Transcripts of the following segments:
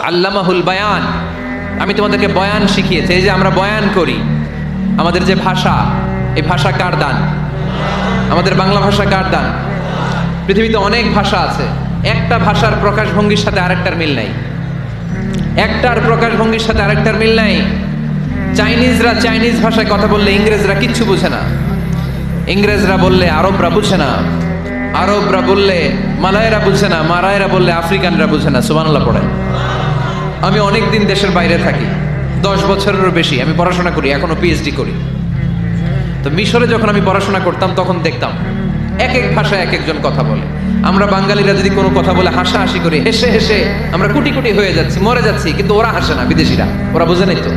আল্লামাহুল বায়ান, আমি তোমাদেরকে বয়ান শিখিয়েছি। এই যে আমরা বয়ান করি, আমাদের যে ভাষা, এই ভাষা কার দান? আমাদের বাংলা ভাষা কার দান? পৃথিবীতে অনেক ভাষা আছে, একটা ভাষার প্রকাশভঙ্গির সাথে আরেকটার মিল নাই। একটার প্রকাশভঙ্গির সাথে আরেকটার মিল নাই। চাইনিজরা চাইনিজ ভাষায় কথা বললে ইংরেজরা কিচ্ছু বুঝে না, ইংরেজরা বললে আরবরা বুঝে না, আরবরা বললে মালায়রা বুঝে না, মারায়রা বললে আফ্রিকানরা বুঝে না। সুবহানাল্লাহ পড়ে। আমি অনেক দিন দেশের বাইরে থাকি, 10 বছরেরও বেশি আমি পড়াশোনা করি, এখনো পিএইচডি করি। তো মিশরে যখন আমি পড়াশোনা করতাম তখন দেখতাম এক এক ভাষায় এক একজন কথা বলে। আমরা বাঙালিরা যদি কোনো কথা বলে হাসাহাসি করি, হেসে হেসে আমরা কুটি কুটি হয়ে যাচ্ছি, মরে যাচ্ছি, কিন্তু ওরা হাসে না, বিদেশিরা, ওরা বুঝে নাই তো।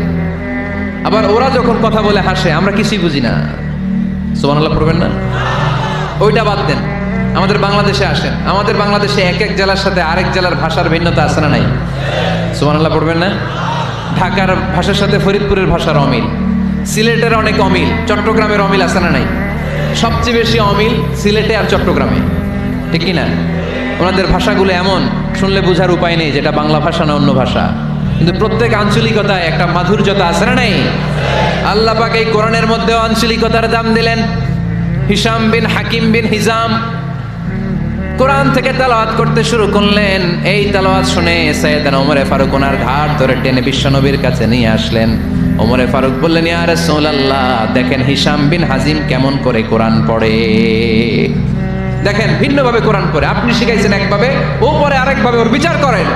আবার ওরা যখন কথা বলে হাসে, আমরা কিছুই বুঝি না। সুবহানাল্লাহ পড়বেন না? ওইটা বাদ দেন, আমাদের বাংলাদেশে আসেন। আমাদের বাংলাদেশে এক এক জেলার সাথে আরেক জেলার ভাষার ভিন্নতা আছে না নাই? সুবহানাল্লাহ পড়বেন না? ঢাকার ভাষার সাথে ফরিদপুরের ভাষার অমিল, সিলেটের অনেক অমিল, চট্টগ্রামের অমিল আছে না নাই? সবচেয়ে বেশি অমিল সিলেটে আর চট্টগ্রামে, ঠিক কি না? ওনাদের ভাষাগুলো এমন, শুনলে বোঝার উপায় নেই যেটা বাংলা ভাষা না অন্য ভাষা, কিন্তু প্রত্যেক আঞ্চলিকতায় একটা মাধুর্যতা আছে না নাই? আল্লাহ পাক এই কোরআনের মধ্যেও আঞ্চলিকতার দাম দিলেন। হিশাম বিন হাকিম বিন হিজাম কোরআন থেকে তেলাওয়াত করতে শুরু করলেন। এই তেলাওয়াত শুনে সাইয়েদনা ওমরে ফারুক ওনার ঘাড় ধরে টেনে বিশ্বনবীর কাছে নিয়ে আসলেন। ওমরে ফারুক বললেন, ইয়া রাসূলুল্লাহ, দেখেন হিশাম বিন হাজিম কেমন করে কোরআন পড়ে, দেখেন ভিন্নভাবে কোরআন পড়ে। আপনি শিখাইছেন একভাবে, ও পড়ে আরেকভাবে, ওর বিচার করেন।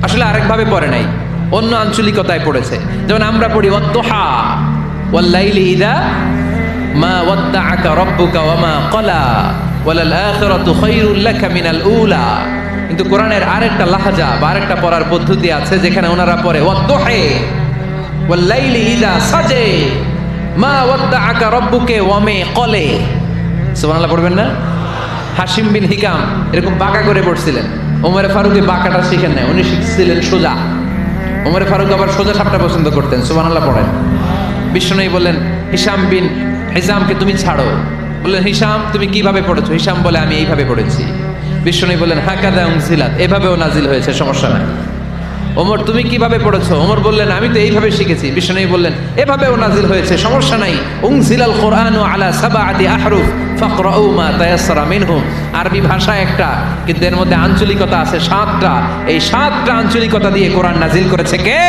আসলে আরেকভাবে পড়ে নাই, অন্য আঞ্চলিকতায় পড়েছে। যেমন আমরা পড়ি ওয়াদ-দুহা ওয়াল-লাইলি ইযা মা ওয়াদ্দাআকা রাব্বুকা ওয়া মা ক্বালা ওয়ালাল আখিরাতু খায়রুল লাকা মিনাল উলা। কিন্তু কোরআনের আরেকটা লাহাজা বা আরেকটা পড়ার পদ্ধতি আছে, যেখানে ওনারা পড়ে ওয়াদ-দুহা ওয়াল-লাইলি ইযা সাজা মা ওয়াদ্দাআকা রাব্বুকা ওয়া মা ক্বালা। সুবহানাল্লাহ পড়বেন না? হাশিম বিন হিকাম এরকম বাঁকা করে পড়ছিলেন। ওমরে ফারুক বাঁকাটা শিখেন নাই, উনি শিখছিলেন সোজা। ওমরে ফারুক আবার সোজা সাপটা পছন্দ করতেন। সুবহানাল্লাহ পড়েন। বিষ্ণুনবী বললেন, হিশাম বিন হিজামকে তুমি ছাড়ো। বললেন, হিশাম তুমি কিভাবে পড়েছো? হিশাম বলে, আমি এইভাবে পড়েছি। বিষ্ণুনবী বললেন, হাকাযা উনজিলাত, এভাবেও নাজিল হয়েছে, সমস্যা নাই। ওমর তুমি কিভাবে পড়েছো? ওমর বললেন, আমি তো এইভাবে শিখেছি। বিষ্ণুনবী বললেন, এভাবেও নাজিল হয়েছে, সমস্যা নাই। উনজিলাল কুরআনু আলা সাবআতি আহরুফ ফাকরাউ মা তায়াসসারা মিনহু। আরবি ভাষা একটা, কিন্তু এর মধ্যে আঞ্চলিকতা আছে 7টা। এই 7টা আঞ্চলিকতা দিয়ে কোরআন নাজিল করেছে কে?